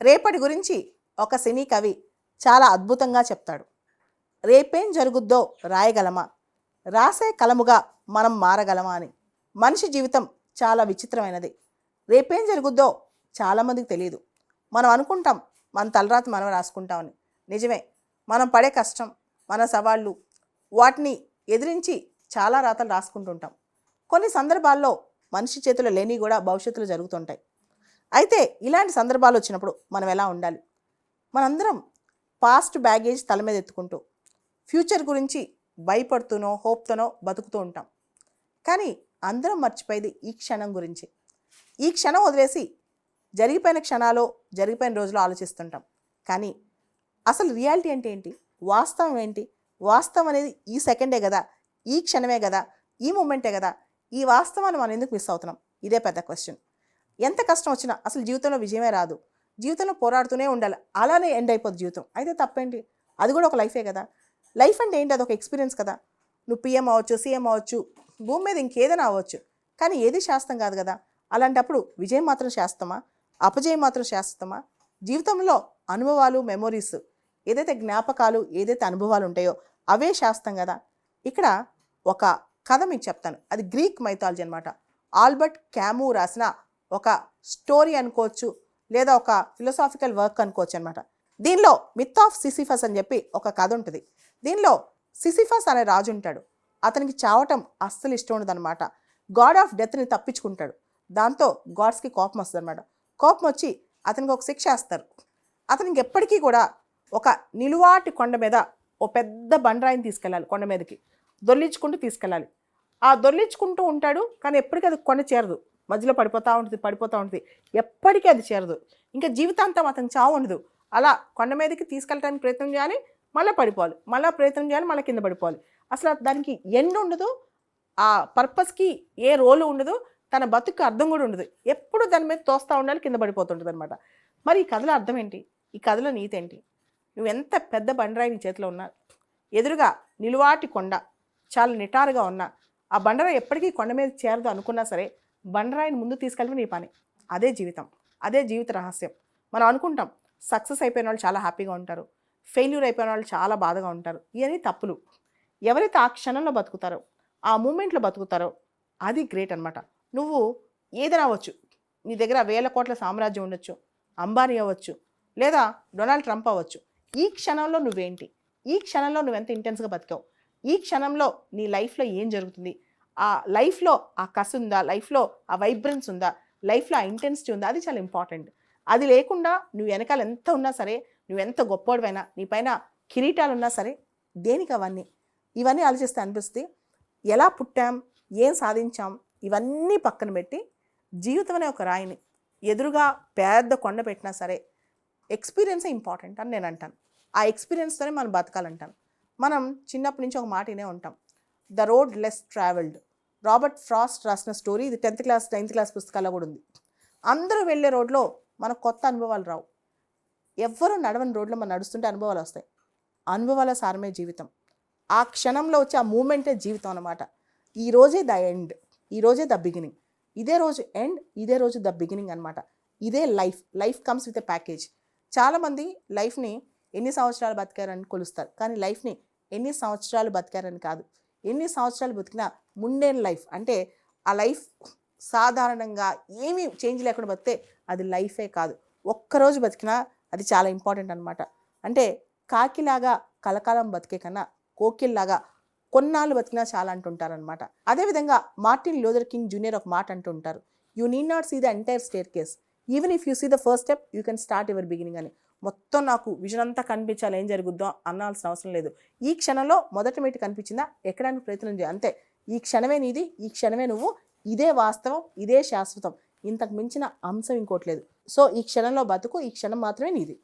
రేపటి గురించి ఒక సినీ కవి చాలా అద్భుతంగా చెప్తాడు. రేపేం జరుగుద్దో రాయగలమా, రాసే కలముగా మనం మారగలమా అని. మనిషి జీవితం చాలా విచిత్రమైనది. రేపేం జరుగుద్దో చాలామందికి తెలియదు. మనం అనుకుంటాం మన తలరాత మనం రాసుకుంటామని. నిజమే, మనం పడే కష్టం, మన సవాళ్ళు, వాటిని ఎదిరించి చాలా రాతలు రాసుకుంటుంటాం. కొన్ని సందర్భాల్లో మనిషి చేతిలో లేని కూడా భవిష్యత్తులో జరుగుతుంటాయి. అయితే ఇలాంటి సందర్భాలు వచ్చినప్పుడు మనం ఎలా ఉండాలి? మనందరం పాస్ట్ బ్యాగేజ్ తల మీద ఎత్తుకుంటూ ఫ్యూచర్ గురించి భయపడుతూనో హోప్తోనో బతుకుతూ ఉంటాం. కానీ అందరం మర్చిపోయేది ఈ క్షణం గురించి. ఈ క్షణం వదిలేసి జరిగిపోయిన క్షణాలు, జరిగిపోయిన రోజులు ఆలోచిస్తుంటాం. కానీ అసలు రియాలిటీ అంటే ఏంటి? వాస్తవం ఏంటి? వాస్తవం అనేది ఈ సెకండే కదా, ఈ క్షణమే కదా, ఈ మూమెంటే కదా. ఈ వాస్తవాన్ని మనం ఎందుకు మిస్ అవుతున్నాం? ఇదే పెద్ద క్వశ్చన్. ఎంత కష్టం వచ్చినా అసలు జీవితంలో విజయమే రాదు. జీవితంలో పోరాడుతూనే ఉండాలి, అలానే ఎండ్ అయిపోద్ది జీవితం. అయితే తప్పేంటి? అది కూడా ఒక లైఫే కదా. లైఫ్ అంటే ఏంటి? అదొక ఎక్స్పీరియన్స్ కదా. నువ్వు పిఎం అవ్వచ్చు, సీఎం అవ్వచ్చు, భూమి మీద ఇంకేదైనా అవ్వచ్చు, కానీ ఏది శాస్త్రం కాదు కదా. అలాంటప్పుడు విజయం మాత్రం శాస్త్రమా, అపజయం మాత్రం శాస్త్రమా? జీవితంలో అనుభవాలు, మెమొరీస్, ఏదైతే జ్ఞాపకాలు, ఏదైతే అనుభవాలు ఉంటాయో అవే శాస్త్రం కదా. ఇక్కడ ఒక కథ మీకు చెప్తాను. అది గ్రీక్ మైథాలజీ అనమాట. ఆల్బర్ట్ క్యాము రాసిన ఒక స్టోరీ అనుకోవచ్చు, లేదా ఒక ఫిలసాఫికల్ వర్క్ అనుకోవచ్చు అనమాట. దీనిలో మిత్ ఆఫ్ సిసిఫస్ అని చెప్పి ఒక కథ ఉంటుంది. దీనిలో సిసిఫస్ అనే రాజు ఉంటాడు. అతనికి చావటం అస్సలు ఇష్టం ఉండదు అనమాట. గాడ్ ఆఫ్ డెత్ని తప్పించుకుంటాడు. దాంతో గాడ్స్కి కోపం వస్తుంది అనమాట. కోపం వచ్చి అతనికి ఒక శిక్ష వేస్తారు. అతనికి ఎప్పటికీ కూడా ఒక నిలువాటి కొండ మీద ఓ పెద్ద బండరాయిని తీసుకెళ్ళాలి. కొండ మీదకి దొర్లించుకుంటూ తీసుకెళ్ళాలి. ఆ దొర్లించుకుంటూ ఉంటాడు, కానీ ఎప్పటికీ అది కొండ చేరదు. మధ్యలో పడిపోతూ ఉంటుంది. ఎప్పటికీ అది చేరదు. ఇంకా జీవితాంతం అతను చావు ఉండదు. అలా కొండ మీదకి తీసుకెళ్ళడానికి ప్రయత్నం చేయాలి, మళ్ళీ పడిపోవాలి, మళ్ళీ ప్రయత్నం చేయాలి, మళ్ళీ కింద పడిపోవాలి. అసలు దానికి ఎండ్ ఉండదు. ఆ పర్పస్కి ఏ రోలు ఉండదు. తన బతుకు అర్థం కూడా ఉండదు. ఎప్పుడు దాని మీద తోస్తూ ఉండాలి, కింద పడిపోతుంటుంది అనమాట. మరి ఈ కథలో అర్థం ఏంటి? ఈ కథలో నీతి ఏంటి? నువ్వు ఎంత పెద్ద బండరాయి నీ చేతిలో ఉన్నా, ఎదురుగా నిలువాటి కొండ చాలా నిటారుగా ఉన్నా, ఆ బండరాయి ఎప్పటికీ కొండ మీద చేరదు అనుకున్నా సరే, బండరాయిని ముందు తీసుకెళ్ళి నీ పని. అదే జీవితం, అదే జీవిత రహస్యం. మనం అనుకుంటాం సక్సెస్ అయిపోయిన వాళ్ళు చాలా హ్యాపీగా ఉంటారు, ఫెయిల్యూర్ అయిపోయిన వాళ్ళు చాలా బాధగా ఉంటారు. ఇవన్నీ తప్పులు. ఎవరైతే ఆ క్షణంలో బతుకుతారో, ఆ మూమెంట్లో బతుకుతారో అది గ్రేట్ అనమాట. నువ్వు ఏదైనా అవ్వచ్చు. నీ దగ్గర 1000 కోట్ల సామ్రాజ్యం ఉండొచ్చు, అంబానీ అవ్వచ్చు, లేదా డొనాల్డ్ ట్రంప్ అవ్వచ్చు. ఈ క్షణంలో నువ్వేంటి? ఈ క్షణంలో నువ్వెంత ఇంటెన్స్గా బతికావు? ఈ క్షణంలో నీ లైఫ్లో ఏం జరుగుతుంది? ఆ లైఫ్లో ఆ కసి ఉందా? లైఫ్లో ఆ వైబ్రెన్స్ ఉందా? లైఫ్లో ఆ ఇంటెన్సిటీ ఉందా? అది చాలా ఇంపార్టెంట్. అది లేకుండా నువ్వు వెనకాల ఎంత ఉన్నా సరే, నువ్వెంత గొప్పవాడివైనా, నీ పైన కిరీటాలు ఉన్నా సరే, దేనికి అవన్నీ? ఇవన్నీ ఆలోచిస్తే అనిపిస్తే ఎలా పుట్టాం, ఏం సాధించాం, ఇవన్నీ పక్కన పెట్టి జీవితం అనే ఒక రాయిని ఎదురుగా పెద్ద కొండ పెట్టినా సరే ఎక్స్పీరియన్సే ఇంపార్టెంట్ అని నేను అంటాను. ఆ ఎక్స్పీరియన్స్తోనే మనం బతకాలంటాను. మనం చిన్నప్పటి నుంచి ఒక మాట వినే ఉంటాం, the road less travelled. Robert Frost రాసిన స్టోరీ. ఇది 10th క్లాస్ 9th క్లాస్ పుస్తకాల్లో కూడా ఉంది. అందరూ వెళ్ళే రోడ్లో మనకు కొత్త అనుభవాలు రావు. ఎవ్వరూ నడవని రోడ్లో మనం నడుస్తుంటే అనుభవాలు వస్తాయి. అనుభవాల సారమే జీవితం. ఆ క్షణంలో వచ్చే ఆ మూమెంటే జీవితం అన్నమాట. ఈ రోజే ద ఎండ్, ఈ రోజే ద బిగినింగ్. ఇదే రోజు ఎండ్, ఇదే రోజు ద బిగినింగ్ అనమాట. ఇదే life. Life comes with a package. చాలామంది లైఫ్ని ఎన్ని సంవత్సరాలు బతికారని కొలుస్తారు, కానీ లైఫ్ని ఎన్ని సంవత్సరాలు బతికారని కాదు. ఎన్ని సంవత్సరాలు బతికినా ముండేన్ లైఫ్ అంటే ఆ లైఫ్ సాధారణంగా ఏమీ చేంజ్ లేకుండా బతికితే అది లైఫే కాదు. ఒక్కరోజు బతికినా అది చాలా ఇంపార్టెంట్ అనమాట. అంటే కాకిలాగా కలకాలం బతికే కన్నా కోకిల్లాగా కొన్నాళ్ళు బతికినా చాలా అంటుంటారనమాట. అదేవిధంగా మార్టిన్ లూథర్ కింగ్ జూనియర్ ఒక మాట అంటుంటారు, you need not see the entire staircase, even if you see the first step you can start your beginning అని. మొత్తం నాకు విజన్ అంతా కనిపించాలి, ఏం జరుగుద్దో అనాల్సిన అవసరం లేదు. ఈ క్షణంలో మొదటి మెట్టు కనిపించిందా, ఎక్కడానికి ప్రయత్నం చేయాలి అంతే. ఈ క్షణమే నీది, ఈ క్షణమే నువ్వు, ఇదే వాస్తవం, ఇదే శాశ్వతం. ఇంతకు మించిన అంశం ఇంకోటి లేదు. సో ఈ క్షణంలో బతుకు, ఈ క్షణం మాత్రమే నీది.